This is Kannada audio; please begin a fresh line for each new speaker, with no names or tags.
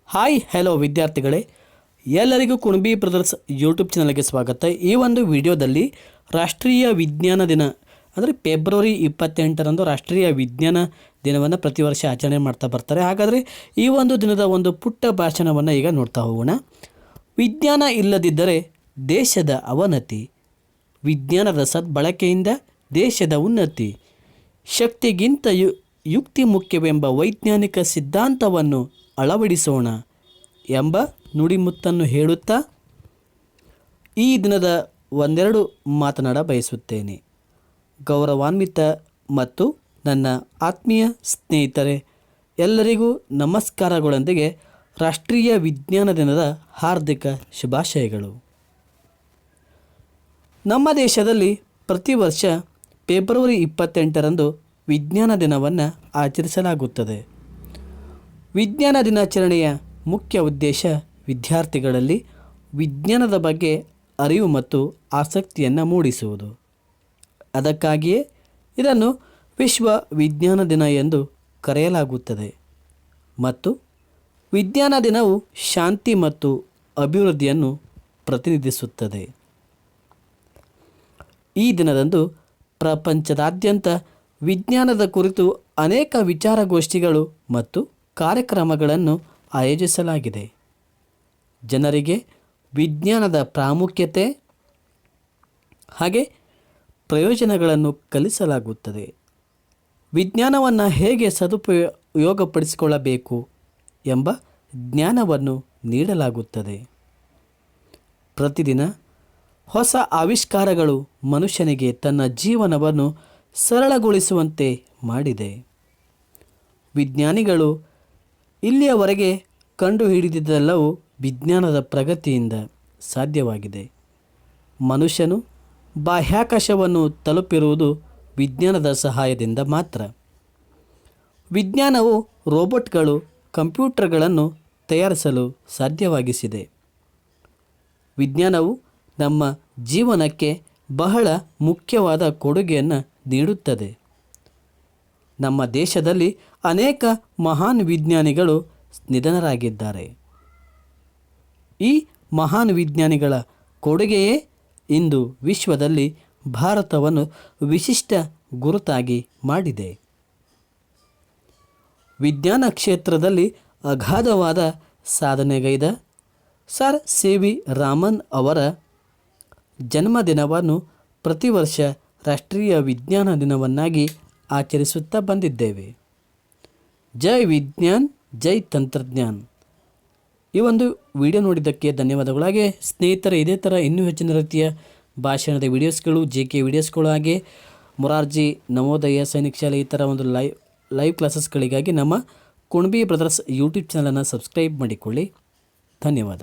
ಹಾಯ್ ಹಲೋ ವಿದ್ಯಾರ್ಥಿಗಳೇ, ಎಲ್ಲರಿಗೂ ಕುಣಬಿ ಬ್ರದರ್ಸ್ ಯೂಟ್ಯೂಬ್ ಚಾನಲ್ಗೆ ಸ್ವಾಗತ. ಈ ಒಂದು ವಿಡಿಯೋದಲ್ಲಿ ರಾಷ್ಟ್ರೀಯ ವಿಜ್ಞಾನ ದಿನ ಅಂದರೆ ಫೆಬ್ರವರಿ 28ರಂದು ರಾಷ್ಟ್ರೀಯ ವಿಜ್ಞಾನ ದಿನವನ್ನು ಪ್ರತಿ ವರ್ಷ ಆಚರಣೆ ಮಾಡ್ತಾ ಬರ್ತಾರೆ. ಹಾಗಾದರೆ ಈ ಒಂದು ದಿನದ ಒಂದು ಪುಟ್ಟ ಭಾಷಣವನ್ನು ಈಗ ನೋಡ್ತಾ ಹೋಗೋಣ. ವಿಜ್ಞಾನ ಇಲ್ಲದಿದ್ದರೆ ದೇಶದ ಅವನತಿ, ವಿಜ್ಞಾನದ ಸದ್ಬಳಕೆಯಿಂದ ದೇಶದ ಉನ್ನತಿ, ಶಕ್ತಿಗಿಂತ ಯುಕ್ತಿ ಮುಖ್ಯವೆಂಬ ವೈಜ್ಞಾನಿಕ ಸಿದ್ಧಾಂತವನ್ನು ಅಳವಡಿಸೋಣ ಎಂಬ ನುಡಿಮುತ್ತನ್ನು ಹೇಳುತ್ತಾ ಈ ದಿನದ ಒಂದೆರಡು ಮಾತನಾಡ ಬಯಸುತ್ತೇನೆ. ಗೌರವಾನ್ವಿತ ಮತ್ತು ನನ್ನ ಆತ್ಮೀಯ ಸ್ನೇಹಿತರೆ, ಎಲ್ಲರಿಗೂ ನಮಸ್ಕಾರಗಳೊಂದಿಗೆ ರಾಷ್ಟ್ರೀಯ ವಿಜ್ಞಾನ ದಿನದ ಹಾರ್ದಿಕ ಶುಭಾಶಯಗಳು. ನಮ್ಮ ದೇಶದಲ್ಲಿ ಪ್ರತಿ ವರ್ಷ ಫೆಬ್ರವರಿ 28ರಂದು ವಿಜ್ಞಾನ ದಿನವನ್ನು ಆಚರಿಸಲಾಗುತ್ತದೆ. ವಿಜ್ಞಾನ ದಿನಾಚರಣೆಯ ಮುಖ್ಯ ಉದ್ದೇಶ ವಿದ್ಯಾರ್ಥಿಗಳಲ್ಲಿ ವಿಜ್ಞಾನದ ಬಗ್ಗೆ ಅರಿವು ಮತ್ತು ಆಸಕ್ತಿಯನ್ನು ಮೂಡಿಸುವುದು. ಅದಕ್ಕಾಗಿಯೇ ಇದನ್ನು ವಿಶ್ವ ವಿಜ್ಞಾನ ದಿನ ಎಂದು ಕರೆಯಲಾಗುತ್ತದೆ. ಮತ್ತು ವಿಜ್ಞಾನ ದಿನವು ಶಾಂತಿ ಮತ್ತು ಅಭಿವೃದ್ಧಿಯನ್ನು ಪ್ರತಿನಿಧಿಸುತ್ತದೆ. ಈ ದಿನದಂದು ಪ್ರಪಂಚದಾದ್ಯಂತ ವಿಜ್ಞಾನದ ಕುರಿತು ಅನೇಕ ವಿಚಾರಗೋಷ್ಠಿಗಳು ಮತ್ತು ಕಾರ್ಯಕ್ರಮಗಳನ್ನು ಆಯೋಜಿಸಲಾಗಿದೆ. ಜನರಿಗೆ ವಿಜ್ಞಾನದ ಪ್ರಾಮುಖ್ಯತೆ ಹಾಗೆ ಪ್ರಯೋಜನಗಳನ್ನು ಕಲಿಸಲಾಗುತ್ತದೆ. ವಿಜ್ಞಾನವನ್ನು ಹೇಗೆ ಸದುಪಯೋಗಪಡಿಸಿಕೊಳ್ಳಬೇಕು ಎಂಬ ಜ್ಞಾನವನ್ನು ನೀಡಲಾಗುತ್ತದೆ. ಪ್ರತಿದಿನ ಹೊಸ ಆವಿಷ್ಕಾರಗಳು ಮನುಷ್ಯನಿಗೆ ತನ್ನ ಜೀವನವನ್ನು ಸರಳಗೊಳಿಸುವಂತೆ ಮಾಡಿದೆ. ವಿಜ್ಞಾನಿಗಳು ಇಲ್ಲಿಯವರೆಗೆ ಕಂಡುಹಿಡಿದಿದ್ದೆಲ್ಲವೂ ವಿಜ್ಞಾನದ ಪ್ರಗತಿಯಿಂದ ಸಾಧ್ಯವಾಗಿದೆ. ಮನುಷ್ಯನು ಬಾಹ್ಯಾಕಾಶವನ್ನು ತಲುಪಿರುವುದು ವಿಜ್ಞಾನದ ಸಹಾಯದಿಂದ ಮಾತ್ರ. ವಿಜ್ಞಾನವು ರೋಬೋಟ್ಗಳು, ಕಂಪ್ಯೂಟರ್ಗಳನ್ನು ತಯಾರಿಸಲು ಸಾಧ್ಯವಾಗಿಸಿದೆ. ವಿಜ್ಞಾನವು ನಮ್ಮ ಜೀವನಕ್ಕೆ ಬಹಳ ಮುಖ್ಯವಾದ ಕೊಡುಗೆಯನ್ನು ನೀಡುತ್ತದೆ. ನಮ್ಮ ದೇಶದಲ್ಲಿ ಅನೇಕ ಮಹಾನ್ ವಿಜ್ಞಾನಿಗಳು ನಿಧನರಾಗಿದ್ದಾರೆ. ಈ ಮಹಾನ್ ವಿಜ್ಞಾನಿಗಳ ಕೊಡುಗೆಯೇ ಇಂದು ವಿಶ್ವದಲ್ಲಿ ಭಾರತವನ್ನು ವಿಶಿಷ್ಟ ಗುರುತಾಗಿ ಮಾಡಿದೆ. ವಿಜ್ಞಾನ ಕ್ಷೇತ್ರದಲ್ಲಿ ಅಗಾಧವಾದ ಸಾಧನೆಗೈದ ಸರ್ ಸಿ.ವಿ. ರಾಮನ್ ಅವರ ಜನ್ಮದಿನವನ್ನು ಪ್ರತಿ ವರ್ಷ ರಾಷ್ಟ್ರೀಯ ವಿಜ್ಞಾನ ದಿನವನ್ನಾಗಿ ಆಚರಿಸುತ್ತಾ ಬಂದಿದ್ದೇವೆ. ಜೈ ವಿಜ್ಞಾನ್, ಜೈ ತಂತ್ರಜ್ಞಾನ್. ಈ ಒಂದು ವಿಡಿಯೋ ನೋಡಿದ್ದಕ್ಕೆ ಧನ್ಯವಾದಗಳು. ಹಾಗೆ ಸ್ನೇಹಿತರೆ, ಇದೇ ಥರ ಇನ್ನೂ ಹೆಚ್ಚಿನ ರೀತಿಯ ಭಾಷಣದ ವಿಡಿಯೋಸ್ಗಳು, JK ವಿಡಿಯೋಸ್ಗಳು, ಹಾಗೆ ಮೊರಾರ್ಜಿ ನವೋದಯ ಸೈನಿಕ ಶಾಲೆ ಈ ಥರ ಒಂದು ಲೈವ್ ಕ್ಲಾಸಸ್ಗಳಿಗಾಗಿ ನಮ್ಮ ಕುಣಬಿ ಬ್ರದರ್ಸ್ ಯೂಟ್ಯೂಬ್ ಚಾನಲನ್ನು ಸಬ್ಸ್ಕ್ರೈಬ್ ಮಾಡಿಕೊಳ್ಳಿ. ಧನ್ಯವಾದ.